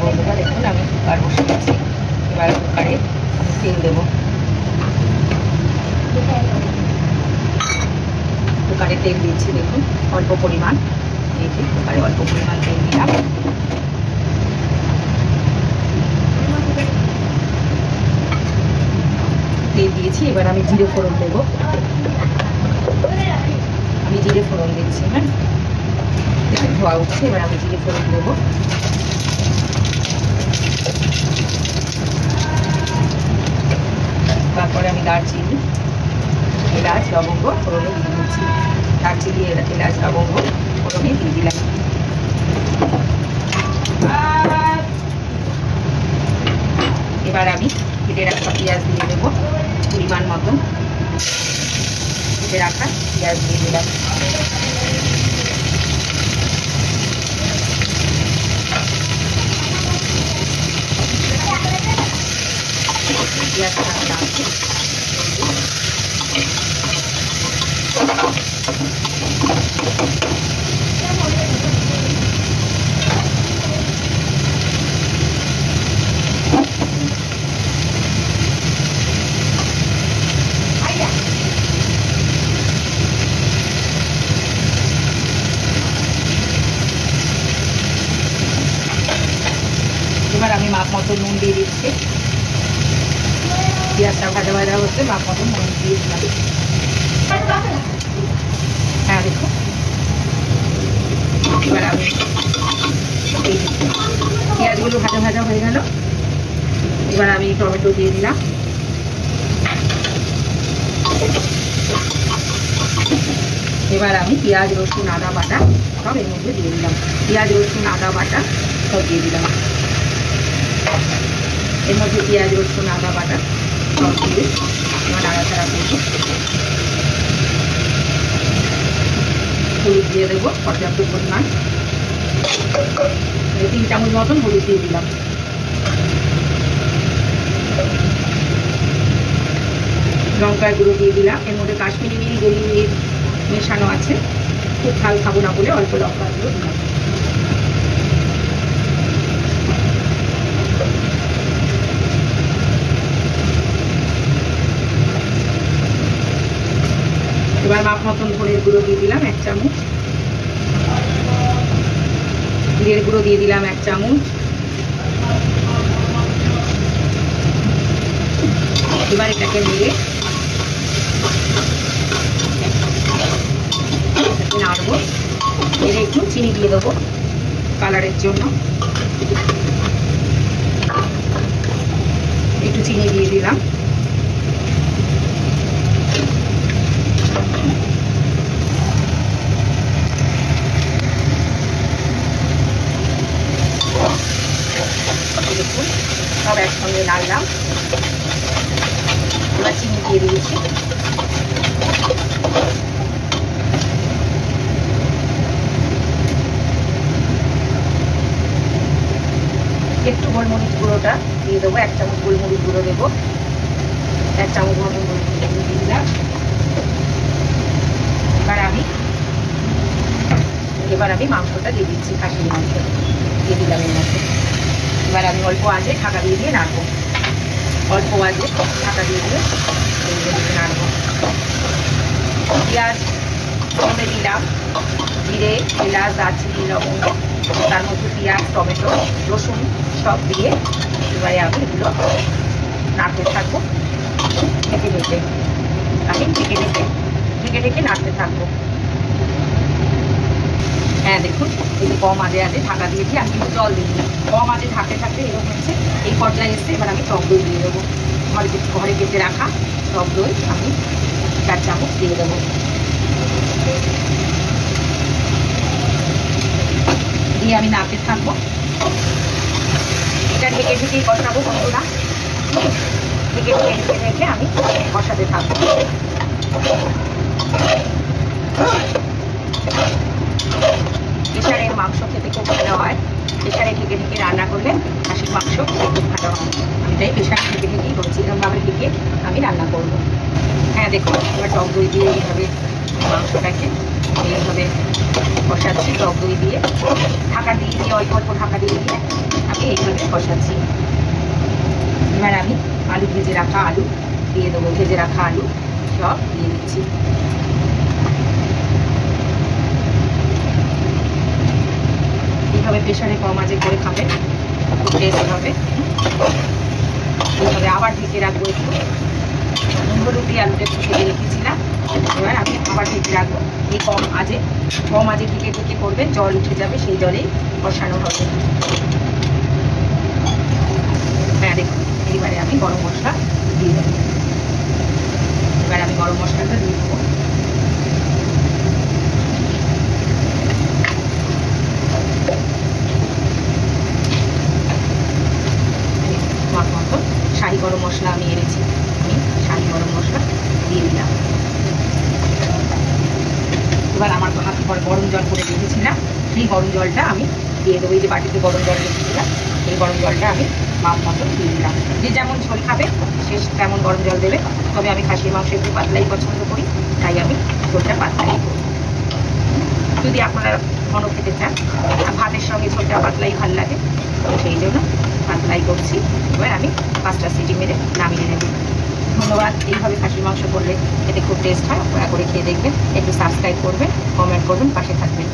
বন্ধুরা দেখুন আমি কুকার বসে গেছি। এবার কুকারে তেল দেবো। কুকারে তেল দিচ্ছি দেখুন অল্প পরিমাণ, এই যে কুকারে অল্প পরিমাণ তেল দিলাম। তেল দিয়েছি, এবার আমি জিরে ফোড়ন দেবো। আমি জিরে ফোড়ন দিচ্ছি। হ্যাঁ দেখুন ধোয়া উঠছে, এবার আমি জিরে ফোড়ন দেবো। তারপরে আমি দারচিনি, এলাচ, লবঙ্গ ফোড়নে দিয়ে দিচ্ছি। দারচিনি, এলাচ, লবঙ্গ ফোড়নে দিয়ে দিলাম। এবার আমি কেটে রাখা পেঁয়াজ দিয়ে দেবো, পরিমাণ মতন কেটে রাখা পেঁয়াজ দিয়ে দিলাম। পেঁয়াজ রাখা এবার আমি মাপ মতো নুন দিয়ে দিচ্ছি। পেঁয়াজটা ভাজা ভাজা হচ্ছে, মাপ মতো নুন দিয়ে দিলাম। হ্যাঁ দেখো এবার আমি পেঁয়াজগুলো ভাজা ভাজা হয়ে গেল। এবার আমি টমেটো দিয়ে দিলাম। এবার আমি পেঁয়াজ, রসুন, আদা বাটা সব এর মধ্যে দিয়ে দিলাম। পেঁয়াজ, রসুন, আদা বাটা সব দিয়ে দিলাম এর মধ্যে। পেঁয়াজ, রসুন, আদা বাটা সব দিয়ে এবার নাড়াচাড়া করবো। হলুদ দিয়ে দেবো পর্যাপ্ত পরিমাণ, 3 চামচ মতন হলুদ দিয়ে দিলাম। লঙ্কার গুঁড়ো দিয়ে দিলাম। এর মধ্যে কাশ্মীরি মিরি, গলি মিরিচ মেশানো আছে, খুব ঝাল খাবো না বলে অল্প লঙ্কার গুঁড়ো দিলাম। এবার মাপ মতন ধনের গুঁড়ো দিয়ে দিলাম 1 চামচ, জিরের গুঁড়ো দিয়ে দিলাম 1 চামচ। এবার এটাকে নিয়ে নাড়বো। এর একটু চিনি দিয়ে দেবো কালারের জন্য, একটু চিনি দিয়ে দিলাম। দেখুন সব একসঙ্গে নাড়লাম। এবার চিনি দিয়ে দিয়েছি। একটু গোলমরিচ গুঁড়োটা দিয়ে দেবো, 1 চামচ গোলমরিচ গুঁড়ো দেবো, 1 চামচ মতন গোলমরিচ গুঁড়ো দিয়ে দিলাম। এবার আমি মাংসটা দিয়ে দিচ্ছি, খাসির মাংস দিয়ে দিলাম এর মধ্যে। এবার আমি অল্প আঁচে ঢাকা দিয়ে দিয়ে নাড়বো, অল্প আঁচে ঢাকা দিয়ে দিয়ে নাড়বো। পেঁয়াজ ফোড়নে দিলাম, জিরে, এলাচ, দারচিনি, লবঙ্গ, তার মধ্যে পেঁয়াজ, টমেটো, রসুন সব দিয়ে এবারে আমি এগুলো নাড়তে থাকবো ঢেকে ঢেকে। আমি ঢেকে ঢেকে নাড়তে থাকবো। হ্যাঁ দেখুন এই যে কম আঁচে ঢাকা দিয়েছি, আমি কিন্তু জল দিই না, কম আঁচে থাকতে থাকতে এরকম হচ্ছে। এই পর্যায়ে এসছে, এবার আমি টক দই দিয়ে দেবো। ঘরে কেটে রাখা টক দই আমি 4 চামচ দিয়ে দেবো। দিয়ে আমি নাড়তে থাকবো। এটা ঢেকে ঢেকেই কষাবো বন্ধুরা, ঢেকে ঢেকে ঢেকে আমি কষাতে থাকবো। প্রেসারের মাংস খেতে খুব ভালো হয়, প্রেসারে ঢেকে ঢেকে রান্না করলে খাসির মাংস খুব ভালো হয়। আমি তাই প্রেসারে ঢেকে ঢেকেই করছি, এরকমভাবে ঢেকে আমি রান্না করবো। হ্যাঁ দেখুন এবার টক দই দিয়ে এইভাবে মাংসটাকে এইভাবে কষাচ্ছি, টক দই দিয়ে ঢাকা দিয়ে অল্প অল্প ঢাকা দিয়ে আমি এইভাবে কষাচ্ছি। এবার আমি আলু ভেজে রাখা আলু দিয়ে দেবো, ভেজে রাখা আলু সব দিয়ে দিচ্ছি। এইভাবে প্রেশারে কম আঁচে করে খাবে, খুব টেস্ট হবে। এইভাবে আবার ঢেকে রাখবো একটু। হলুদ দিয়ে আলুটা একটু ভেজে রেখেছিলাম, এবার আমি আবার ঢেকে রাখবো। এই কম আঁচে ঢেকে ঢেকে করবেন, জল উঠে যাবে, সেই জলেই কষানো হবে। হ্যাঁ দেখুন, এইবারে আমি গরম মশলা দিয়ে দেবো। এবার আমি গরম মশলাটা দিয়ে দেবো। মতো শাহি গরম মশলা আমি এনেছি, আমি শাহি গরম মশলা দিয়ে দিলাম। এবার আমার হাত পর গরম জল করে রেখেছিলাম, সেই গরম জলটা আমি দিয়ে দেবো। এই যে বাটিতে গরম জল রেখেছিলাম, এই গরম জলটা আমি মাপ মতো দিয়ে দিলাম। যে যেমন ঝোল খাবে সে তেমন গরম জল দেবে। তবে আমি খাসির মাংস একটু পাতলাই পছন্দ করি, তাই আমি ঝোলটা পাতলাই করি। যদি আপনারা ঘন খেতে চান, ভাতের সঙ্গে ঝোলটা পাতলাই ভালো লাগে, তো সেই জন্য পাতলাই করছি। এবার আমি 5টা সিটি মেরে নামিয়ে নেব। ধন্যবাদ। এইভাবে খাসির মাংস করলে খেতে খুব টেস্ট হয়, আপনারা করে খেয়ে দেখবেন। একটু সাবস্ক্রাইব করবেন, কমেন্ট করবেন, পাশে থাকবেন।